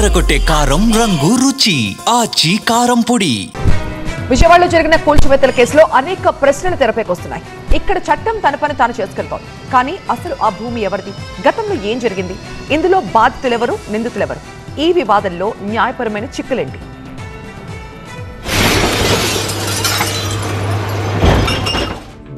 అదరగొట్టే కారం రంగు రుచి ఆచి కారం పొడి. విజయవాడలో జరిగిన కూల్చివేతల కేసులో అనేక ప్రశ్నలు తెరపైకొస్తున్నాయి. ఇక్కడ చట్టం తన పని తాను చేసుకెళ్తోంది. కానీ అసలు ఆ భూమి ఎవరిది? గతంలో ఏం జరిగింది? ఇందులో బాధితులెవరు, నిందితులెవరు? ఈ వివాదంలో న్యాయపరమైన చిక్కులేంటి?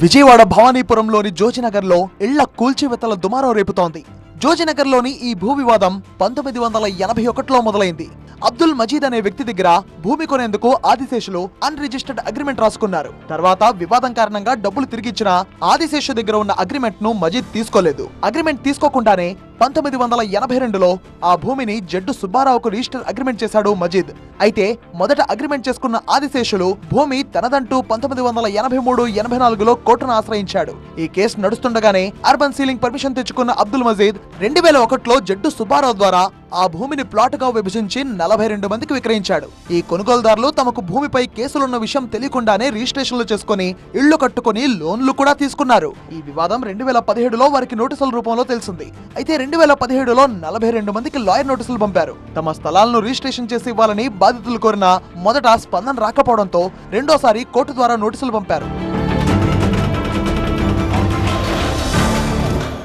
విజయవాడ భవానీపురంలోని జోజినగర్లో ఇళ్ల కూల్చివేతల దుమారం రేపుతోంది. జోజినగర్లోని ఈ భూ వివాదం 1981లో మొదలైంది. అబ్దుల్ మజీద్ అనే వ్యక్తి దగ్గర భూమి కొనేందుకు ఆదిశేషులు అన్రిజిస్టర్డ్ అగ్రిమెంట్ రాసుకున్నారు. తర్వాత వివాదం కారణంగా డబ్బులు తిరిగిచ్చిన ఆదిశేషు దగ్గర ఉన్న అగ్రిమెంట్ ను మజీద్ తీసుకోలేదు. అగ్రిమెంట్ తీసుకోకుండానే 1982లో ఆ భూమిని జడ్డు సుబ్బారావుకు రిజిస్టర్ అగ్రిమెంట్ చేశాడు మజీద్. అయితే మొదట అగ్రిమెంట్ చేసుకున్న ఆదిశేషులు భూమి తనదంటూ 1983-84లో కోర్టును ఆశ్రయించాడు. ఈ కేసు నడుస్తుండగానే అర్బన్ సీలింగ్ పర్మిషన్ తెచ్చుకున్న అబ్దుల్ మజీద్ 2001లో జడ్డు సుబ్బారావు ద్వారా ఆ భూమిని ప్లాటుగా విభజించి 42 మందికి విక్రయించాడు. ఈ కొనుగోలుదారులు తమకు భూమిపై కేసులున్న విషయం తెలియకుండానే రిజిస్ట్రేషన్లు చేసుకుని ఇళ్లు కట్టుకుని లోన్లు కూడా తీసుకున్నారు. ఈ వివాదం 2017లో వారికి నోటీసుల రూపంలో తెలిసింది. అయితే 2017లో 42 మందికి లాయర్ నోటీసులు పంపారు. తమ స్థలాలను రిజిస్ట్రేషన్ చేసి ఇవ్వాలని బాధితులు కోరిన మొదట స్పందన రాకపోవడంతో రెండోసారి కోర్టు ద్వారా నోటీసులు పంపారు.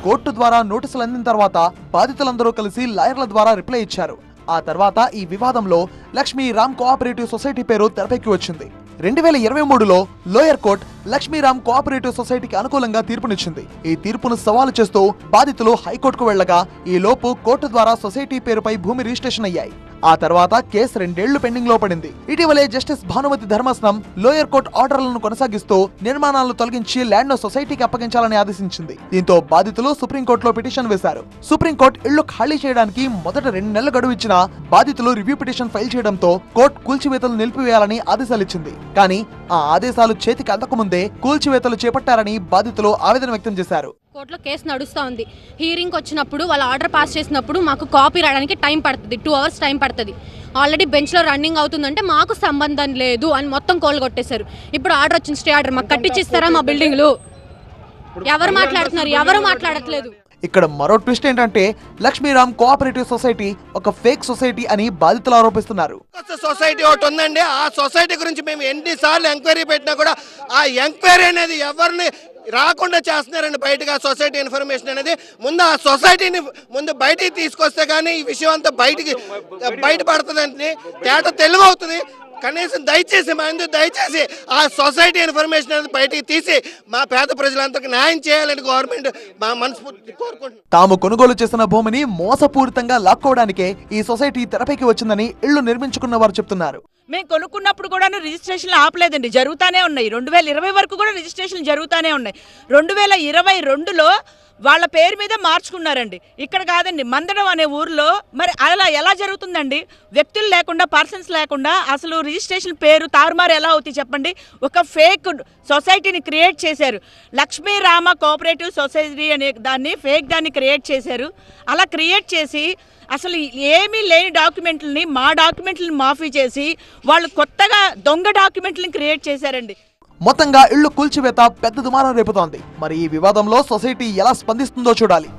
కోర్టు ద్వారా నోటీసులు అందిన తర్వాత బాధితులందరూ కలిసి లాయర్ల ద్వారా రిప్లై ఇచ్చారు. ఆ తర్వాత ఈ వివాదంలో లక్ష్మీ రామ్ కోఆపరేటివ్ సొసైటీ పేరు తెరపైకి వచ్చింది. 2023లో లోయర్ కోర్ట్ లక్ష్మీరామ్ కోఆపరేటివ్ సొసైటీకి అనుకూలంగా తీర్పునిచ్చింది. ఈ తీర్పును సవాలు చేస్తూ బాధితులు హైకోర్టుకు వెళ్లగా ఈ లోపు కోర్టు ద్వారా సొసైటీ పేరుపై భూమి రిజిస్ట్రేషన్ అయ్యాయి. ఆ తర్వాత కేసు 2 ఏళ్లు పెండింగ్ లో పడింది. ఇటీవలే జస్టిస్ భానుమతి ధర్మాసనం లోయర్ కోర్టు ఆర్డర్లను కొనసాగిస్తూ నిర్మాణాలను తొలగించి ల్యాండ్ ను సొసైటీకి అప్పగించాలని ఆదేశించింది. దీంతో బాధితులు సుప్రీంకోర్టులో పిటిషన్ వేశారు. సుప్రీంకోర్టు ఇళ్లు ఖాళీ చేయడానికి మొదట 2 నెలలు గడువు ఇచ్చినా బాధితులు రివ్యూ పిటిషన్ ఫైల్ చేయడంతో కోర్టు కూల్చివేతలు నిలిపివేయాలని ఆదేశాలిచ్చింది. కానీ ఆ ఆదేశాలు చేతికి అందకముందే కూల్చివేతలు చేపట్టారని బాధితులు ఆవేదన వ్యక్తం చేశారు. కోర్టులో కేసు నడుస్తూ ఉంది. హీరింగ్ వచ్చినప్పుడు వాళ్ళ ఆర్డర్ పాస్ చేసినప్పుడు మాకు కాపీ రావడానికి టైం పడుతుంది, 2 hours టైం పడుతుంది. ఆల్రెడీ బెంచ్లో రన్నింగ్ అవుతుందంటే మాకు సంబంధం లేదు అని మొత్తం కోళ్ళు కొట్టేశారు. ఇప్పుడు ఆర్డర్ వచ్చింది, స్టే ఆర్డర్. మాకు కట్టించిస్తారా మా బిల్డింగ్లు? ఎవరు మాట్లాడుతున్నారు? ఎవరు మాట్లాడట్లేదు. ఇక్కడ మరో ట్విస్ట్ ఏంటంటే లక్ష్మీరామ్ కోఆపరేటివ్ సొసైటీ ఒక ఫేక్ సొసైటీ అని బాధితులు ఆరోపిస్తున్నారు. సొసైటీ ఒకటి ఉందండి. ఆ సొసైటీ గురించి మేము ఎన్నిసార్లు ఎంక్వైరీ పెట్టినా కూడా ఆ ఎంక్వైరీ అనేది ఎవరిని రాకుండా చేస్తున్నారండి బయటగా. సొసైటీ ఇన్ఫర్మేషన్ అనేది ముందు ఆ సొసైటీని ముందు బయటికి తీసుకొస్తే కానీ ఈ విషయం అంతా బయటపడుతుందండి. తేట తెలుగు అవుతుంది. కనీసం దయచేసి ఆ సొసైటీ ఇన్ఫర్మేషన్ అనేది బయటికి తీసి మా పేద ప్రజలందరికీ న్యాయం చేయాలని గవర్నమెంట్ మా మనస్ఫూర్తి కోరుకుంటున్నాం. తాము కొనుగోలు చేసిన భూమిని మోసపూరితంగా లాక్కోవడానికే ఈ సొసైటీ తెరపైకి వచ్చిందని ఇళ్లు నిర్మించుకున్న వారు చెప్తున్నారు. మేము కొనుక్కున్నప్పుడు కూడా రిజిస్ట్రేషన్లు ఆపలేదండి, జరుగుతూనే ఉన్నాయి. 2020 వరకు కూడా రిజిస్ట్రేషన్లు జరుగుతూనే ఉన్నాయి. 2022లో వాళ్ళ పేరు మీద మార్చుకున్నారండి. ఇక్కడ కాదండి, మందడం అనే ఊర్లో. మరి అలా ఎలా జరుగుతుందండి? వ్యక్తులు లేకుండా, పర్సన్స్ లేకుండా అసలు రిజిస్ట్రేషన్ పేరు తారుమారు ఎలా అవుతుంది చెప్పండి? ఒక ఫేక్ సొసైటీని క్రియేట్ చేశారు. లక్ష్మీ రామ కోఆపరేటివ్ సొసైటీ అనే దాన్ని క్రియేట్ చేశారు. అలా క్రియేట్ చేసి అసలు ఏమీ లేని డాక్యుమెంట్లని మా డాక్యుమెంట్లను మాఫీ చేసి వాళ్ళు కొత్తగా దొంగ డాక్యుమెంట్లను క్రియేట్ చేశారండి. మొత్తంగా ఇళ్లు కూల్చివేత పెద్ద దుమారం రేపుతోంది. మరి ఈ వివాదంలో సొసైటీ ఎలా స్పందిస్తుందో చూడాలి.